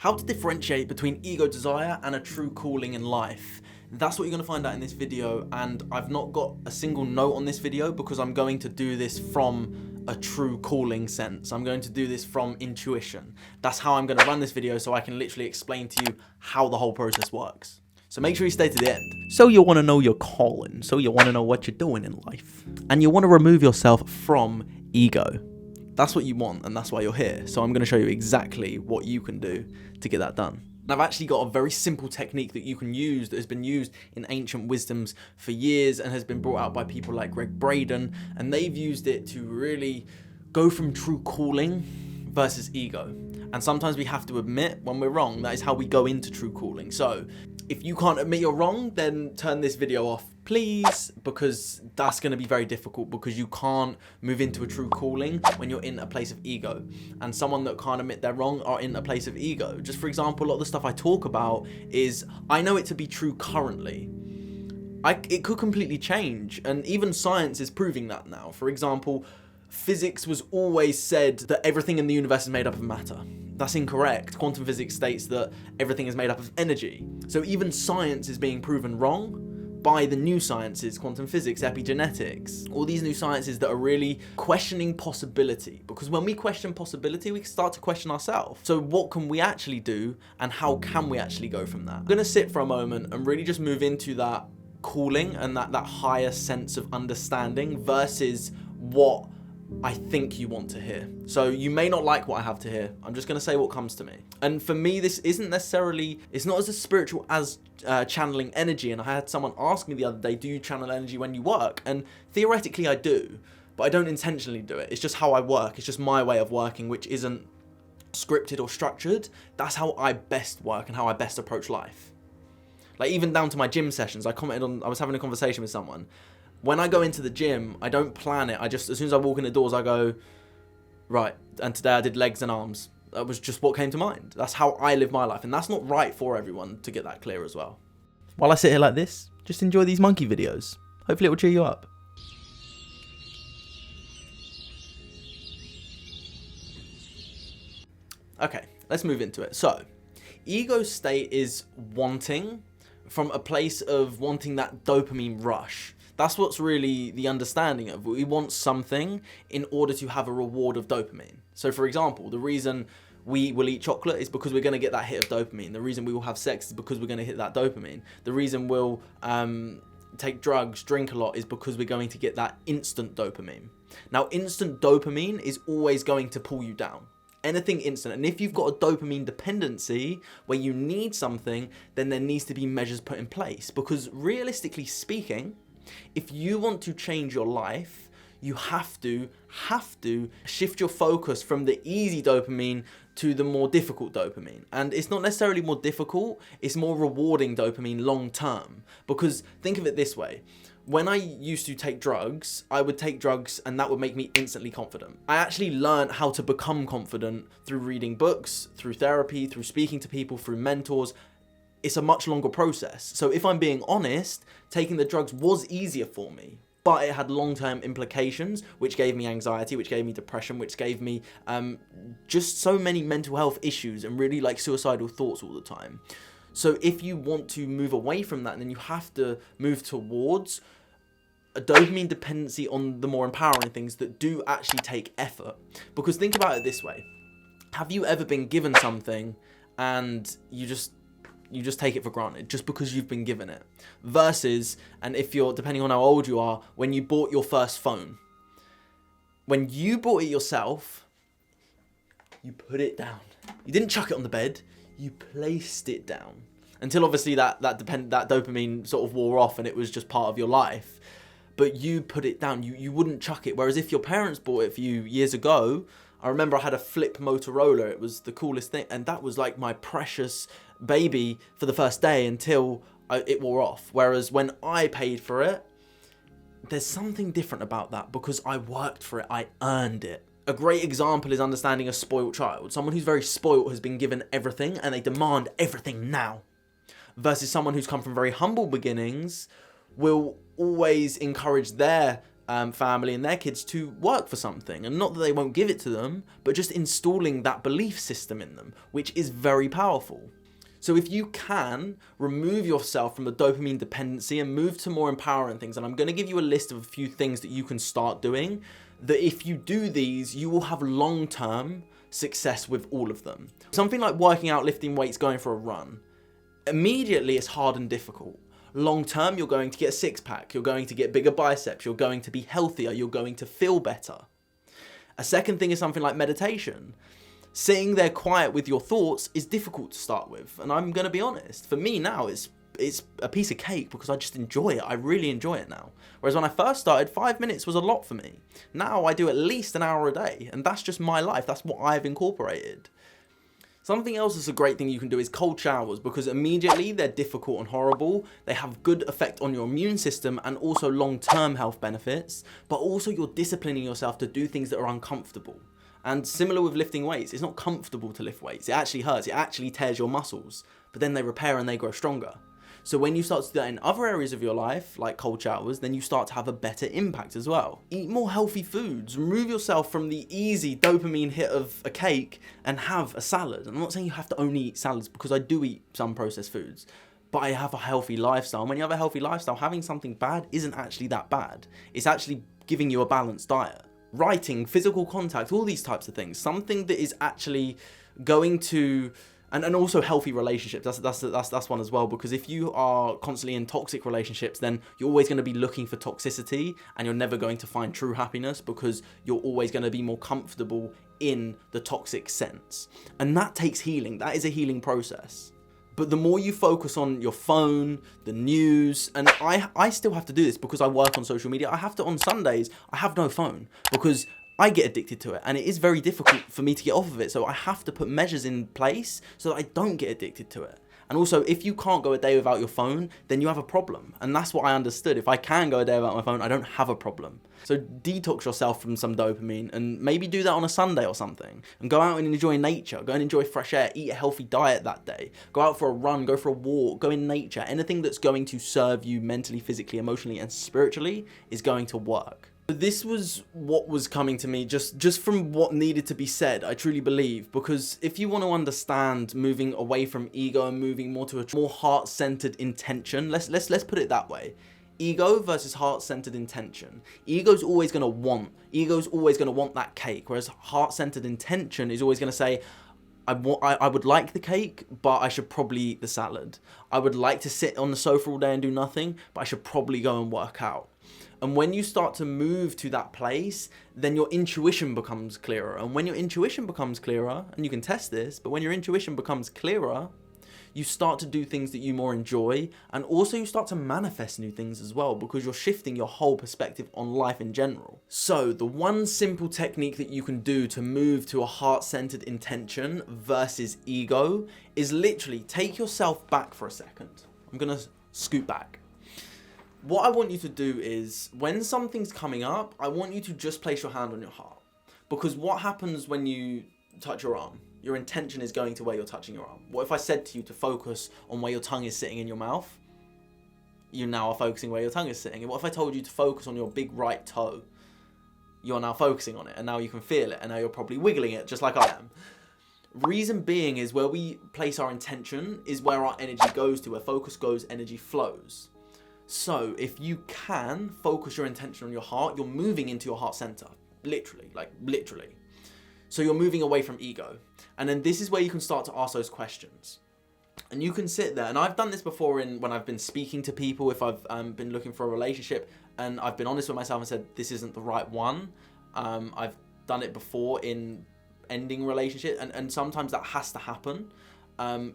How to differentiate between ego desire and a true calling in life. That's what you're going to find out in this video, and I've not got a single note on this video because I'm going to do this from a true calling sense. I'm going to do this from intuition. That's how I'm going to run this video, so I can literally explain to you how the whole process works. So make sure you stay to the end. So you want to know your calling, so you want to know what you're doing in life, and you want to remove yourself from ego. That's what you want, and that's why you're here. So I'm going to show you exactly what you can do to get that done. And I've actually got a very simple technique that you can use that has been used in ancient wisdoms for years and has been brought out by people like Greg Braden, and they've used it to really go from true calling versus ego. And sometimes we have to admit when we're wrong. That is how we go into true calling. So if you can't admit you're wrong, then turn this video off, please, because that's going to be very difficult, because you can't move into a true calling when you're in a place of ego. And someone that can't admit they're wrong are in a place of ego. Just for example, a lot of the stuff I talk about is, I know it to be true currently. It could completely change, and even science is proving that now. For example, physics was always said that everything in the universe is made up of matter. That's incorrect. Quantum physics states that everything is made up of energy. So even science is being proven wrong by the new sciences, quantum physics, epigenetics, all these new sciences that are really questioning possibility. Because when we question possibility, we start to question ourselves. So what can we actually do, and how can we actually go from that? I'm gonna sit for a moment and really just move into that calling and that higher sense of understanding versus what I think you want to hear. So you may not like what I have to hear. I'm just going to say what comes to me. And for me, this isn't necessarily, it's not as spiritual as channeling energy. And I had someone ask me the other day, do you channel energy when you work? And theoretically I do, but I don't intentionally do it. It's just how I work. It's just my way of working, which isn't scripted or structured. That's how I best work and how I best approach life. Like even down to my gym sessions, I was having a conversation with someone. When I go into the gym, I don't plan it. As soon as I walk in the doors, I go, right, and today I did legs and arms. That was just what came to mind. That's how I live my life. And that's not right for everyone, to get that clear as well. While I sit here like this, just enjoy these monkey videos. Hopefully it will cheer you up. Okay, let's move into it. So, ego state is wanting, from a place of wanting that dopamine rush. That's what's really the understanding of. We want something in order to have a reward of dopamine. So for example, the reason we will eat chocolate is because we're going to get that hit of dopamine. The reason we will have sex is because we're going to hit that dopamine. The reason we'll take drugs, drink a lot, is because we're going to get that instant dopamine. Now, instant dopamine is always going to pull you down. Anything instant. And if you've got a dopamine dependency where you need something, then there needs to be measures put in place. Because realistically speaking, if you want to change your life, you have to shift your focus from the easy dopamine to the more difficult dopamine. And it's not necessarily more difficult, it's more rewarding dopamine long term. Because think of it this way. When I used to take drugs, I would take drugs and that would make me instantly confident. I actually learned how to become confident through reading books, through therapy, through speaking to people, through mentors. It's a much longer process. So if I'm being honest, taking the drugs was easier for me, but it had long-term implications, which gave me anxiety, which gave me depression, which gave me just so many mental health issues and really like suicidal thoughts all the time. So if you want to move away from that, then you have to move towards a dopamine dependency on the more empowering things that do actually take effort. Because think about it this way. Have you ever been given something and you just take it for granted just because you've been given it? Versus, and if you're, depending on how old you are, when you bought your first phone. When you bought it yourself, you put it down. You didn't chuck it on the bed, you placed it down. Until obviously that dopamine sort of wore off and it was just part of your life. But you put it down, you wouldn't chuck it. Whereas if your parents bought it for you years ago, I remember I had a flip Motorola. It was the coolest thing. And that was like my precious baby for the first day until it wore off. Whereas when I paid for it, there's something different about that because I worked for it. I earned it. A great example is understanding a spoiled child. Someone who's very spoiled has been given everything and they demand everything now. Versus someone who's come from very humble beginnings will always encourage their family and their kids to work for something, and not that they won't give it to them, but just installing that belief system in them, which is very powerful. So if you can remove yourself from the dopamine dependency and move to more empowering things, and I'm going to give you a list of a few things that you can start doing, that if you do these, you will have long-term success with all of them. Something like working out, lifting weights, going for a run. Immediately it's hard and difficult. Long term, you're going to get a six-pack, you're going to get bigger biceps, you're going to be healthier, you're going to feel better. A second thing is something like meditation. Sitting there quiet with your thoughts is difficult to start with, and I'm going to be honest, for me now it's a piece of cake because I just enjoy it. I really enjoy it now. Whereas when I first started, 5 minutes was a lot for me. Now I do at least an hour a day, and that's just my life. That's what I've incorporated. Something else that's a great thing you can do is cold showers, because immediately they're difficult and horrible. They have good effect on your immune system and also long-term health benefits, but also you're disciplining yourself to do things that are uncomfortable. And similar with lifting weights, it's not comfortable to lift weights. It actually hurts. It actually tears your muscles, but then they repair and they grow stronger. So when you start to do that in other areas of your life, like cold showers, then you start to have a better impact as well. Eat more healthy foods. Remove yourself from the easy dopamine hit of a cake and have a salad. I'm not saying you have to only eat salads, because I do eat some processed foods, but I have a healthy lifestyle. And when you have a healthy lifestyle, having something bad isn't actually that bad. It's actually giving you a balanced diet. Writing, physical contact, all these types of things. Something that is actually going to... And also healthy relationships, that's one as well, because if you are constantly in toxic relationships, then you're always going to be looking for toxicity, and you're never going to find true happiness, because you're always going to be more comfortable in the toxic sense. And that takes healing. That is a healing process. But the more you focus on your phone, the news, and I still have to do this because I work on social media. I have to, on Sundays, I have no phone because I get addicted to it, and it is very difficult for me to get off of it. So I have to put measures in place so that I don't get addicted to it. And also, if you can't go a day without your phone, then you have a problem. And that's what I understood. If I can go a day without my phone, I don't have a problem. So detox yourself from some dopamine, and maybe do that on a Sunday or something. And go out and enjoy nature. Go and enjoy fresh air. Eat a healthy diet that day. Go out for a run. Go for a walk. Go in nature. Anything that's going to serve you mentally, physically, emotionally, and spiritually is going to work. This was what was coming to me just from what needed to be said, I truly believe, because if you want to understand moving away from ego and moving more to a more heart-centered intention, let's put it that way. Ego versus heart-centered intention. Ego's always going to want that cake, whereas heart-centered intention is always going to say, I would like the cake, but I should probably eat the salad. I would like to sit on the sofa all day and do nothing, but I should probably go and work out. And when you start to move to that place, then your intuition becomes clearer. And when your intuition becomes clearer, and you can test this, but when your intuition becomes clearer, you start to do things that you more enjoy, and also you start to manifest new things as well, because you're shifting your whole perspective on life in general. So the one simple technique that you can do to move to a heart-centered intention versus ego is literally take yourself back for a second. I'm gonna scoot back. What I want you to do is, when something's coming up, I want you to just place your hand on your heart. Because what happens when you touch your arm? Your intention is going to where you're touching your arm. What if I said to you to focus on where your tongue is sitting in your mouth? You now are focusing where your tongue is sitting. And what if I told you to focus on your big right toe? You're now focusing on it, and now you can feel it, and now you're probably wiggling it just like I am. Reason being is, where we place our intention is where our energy goes to. Where focus goes, energy flows. So if you can focus your intention on your heart, you're moving into your heart center. Literally, like literally. So you're moving away from ego. And then this is where you can start to ask those questions. And you can sit there, and I've done this before when I've been speaking to people, if I've been looking for a relationship, and I've been honest with myself and said, this isn't the right one. I've done it before in ending relationship, and sometimes that has to happen.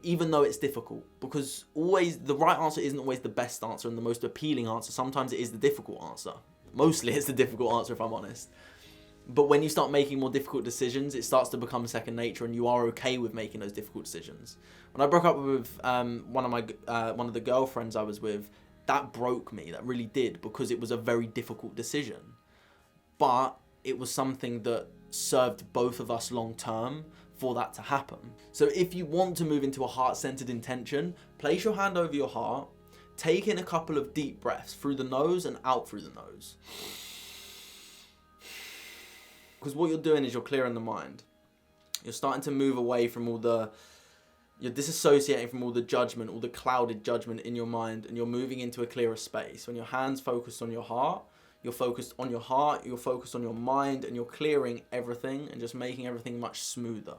Even though it's difficult, because always the right answer isn't always the best answer and the most appealing answer. Sometimes it is the difficult answer. Mostly it's the difficult answer, if I'm honest. But when you start making more difficult decisions, it starts to become second nature, and you are okay with making those difficult decisions. When I broke up with one of the girlfriends I was with, that broke me. That really did, because it was a very difficult decision. But it was something that served both of us long term for that to happen. So if you want to move into a heart-centered intention, place your hand over your heart, take in a couple of deep breaths through the nose and out through the nose. Because what you're doing is you're clearing the mind. You're starting to move away from you're disassociating from all the judgment, all the clouded judgment in your mind, and you're moving into a clearer space. When your hand's focused on your heart, you're focused on your heart, you're focused on your mind, and you're clearing everything and just making everything much smoother.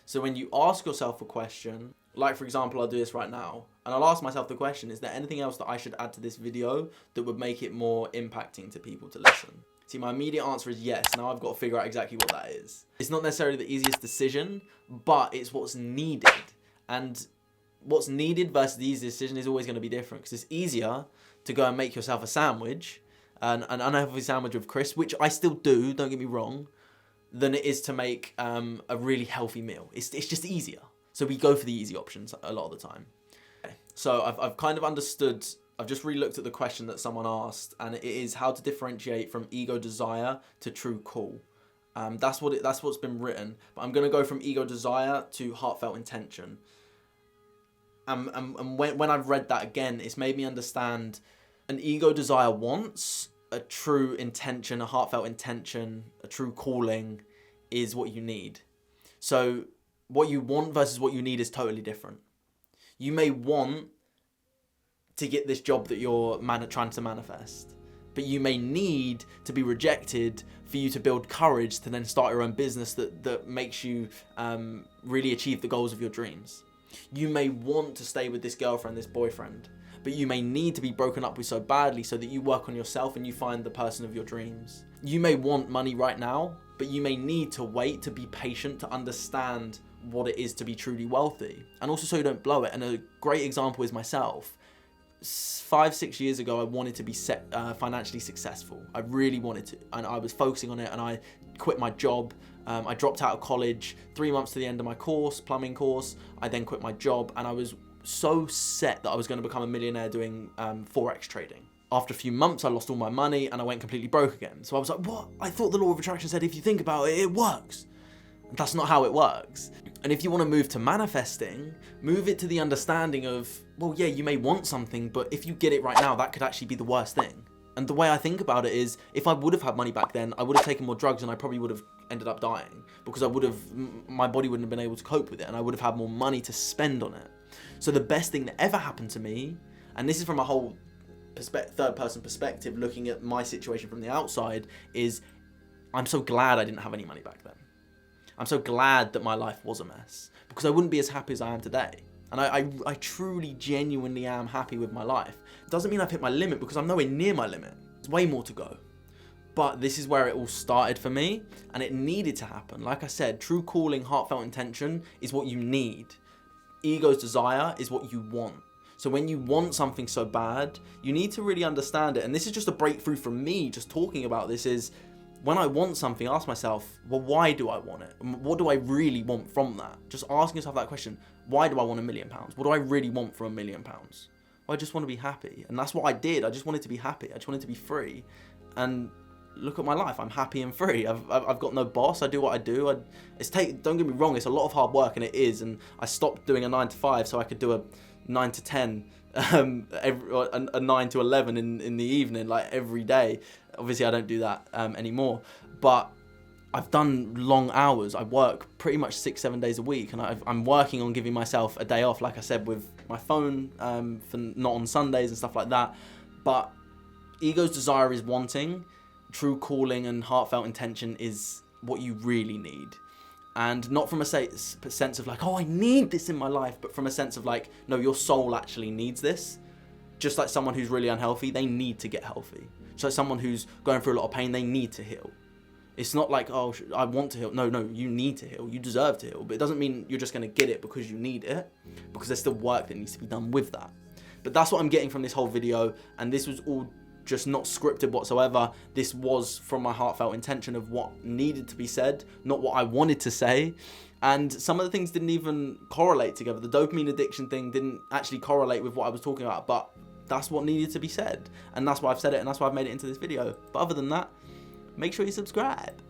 So when you ask yourself a question, like for example, I'll do this right now, and I'll ask myself the question, is there anything else that I should add to this video that would make it more impacting to people to listen? See, my immediate answer is yes. Now I've got to figure out exactly what that is. It's not necessarily the easiest decision, but it's what's needed. And what's needed versus the easiest decision is always going to be different, because it's easier to go and make yourself a sandwich, an unhealthy sandwich with crisps, which I still do, don't get me wrong, than it is to make a really healthy meal. It's just easier. So we go for the easy options a lot of the time. Okay. So I've kind of understood. I've just re-looked at the question that someone asked, and it is how to differentiate from ego desire to true call. That's what's been written. But I'm going to go from ego desire to heartfelt intention. And when I've read that again, it's made me understand an ego desire wants, a true intention, a heartfelt intention, a true calling is what you need. So what you want versus what you need is totally different. You may want to get this job that you're trying to manifest, but you may need to be rejected for you to build courage to then start your own business that makes you really achieve the goals of your dreams. You may want to stay with this girlfriend, this boyfriend, but you may need to be broken up with so badly so that you work on yourself and you find the person of your dreams. You may want money right now, but you may need to wait, to be patient, to understand what it is to be truly wealthy, and also so you don't blow it. And a great example is myself. 5-6 years ago, I wanted to be financially successful. I really wanted to, and I was focusing on it, and I quit my job. I dropped out of college 3 months to the end of my course, plumbing course. I then quit my job, and I was so set that I was going to become a millionaire doing Forex trading. After a few months, I lost all my money and I went completely broke again. So I was like, what? I thought the law of attraction said if you think about it, it works. That's not how it works. And if you want to move to manifesting, move it to the understanding of, well, yeah, you may want something, but if you get it right now, that could actually be the worst thing. And the way I think about it is, if I would have had money back then, I would have taken more drugs and I probably would have ended up dying, because my body wouldn't have been able to cope with it, and I would have had more money to spend on it. So the best thing that ever happened to me, and this is from a whole third-person perspective, looking at my situation from the outside, is I'm so glad I didn't have any money back then. I'm so glad that my life was a mess, because I wouldn't be as happy as I am today. And I truly, genuinely am happy with my life. It doesn't mean I've hit my limit, because I'm nowhere near my limit. There's way more to go. But this is where it all started for me, and it needed to happen. Like I said, true calling, heartfelt intention is what you need. Ego's desire is what you want. So when you want something so bad, you need to really understand it. And this is just a breakthrough from me just talking about this, is when I want something, ask myself, well, why do I want it? What do I really want from that? Just asking yourself that question. Why do I want £1 million? What do I really want from £1 million? Well, I just want to be happy. And that's what I did. I just wanted to be happy. I just wanted to be free. And look at my life. I'm happy and free. I've got no boss. I do what I do. Don't get me wrong, it's a lot of hard work, and it is. And I stopped doing a 9 to 5 so I could do a 9 to 10, a 9 to 11 in the evening, like every day. Obviously, I don't do that anymore. But I've done long hours. I work pretty much 6-7 days a week, and I'm working on giving myself a day off, like I said, with my phone, for not on Sundays and stuff like that. But ego's desire is wanting. True calling and heartfelt intention is what you really need. And not from a sense of like, oh, I need this in my life, but from a sense of like, no, your soul actually needs this. Just like someone who's really unhealthy, they need to get healthy. Just like someone who's going through a lot of pain, they need to heal. It's not like, oh, I want to heal. No, you need to heal. You deserve to heal. But it doesn't mean you're just going to get it because you need it, because there's still work that needs to be done with that. But that's what I'm getting from this whole video. And this was all just not scripted whatsoever. This was from my heartfelt intention of what needed to be said, not what I wanted to say. And some of the things didn't even correlate together. The dopamine addiction thing didn't actually correlate with what I was talking about, but that's what needed to be said. And that's why I've said it, and that's why I've made it into this video. But other than that, make sure you subscribe.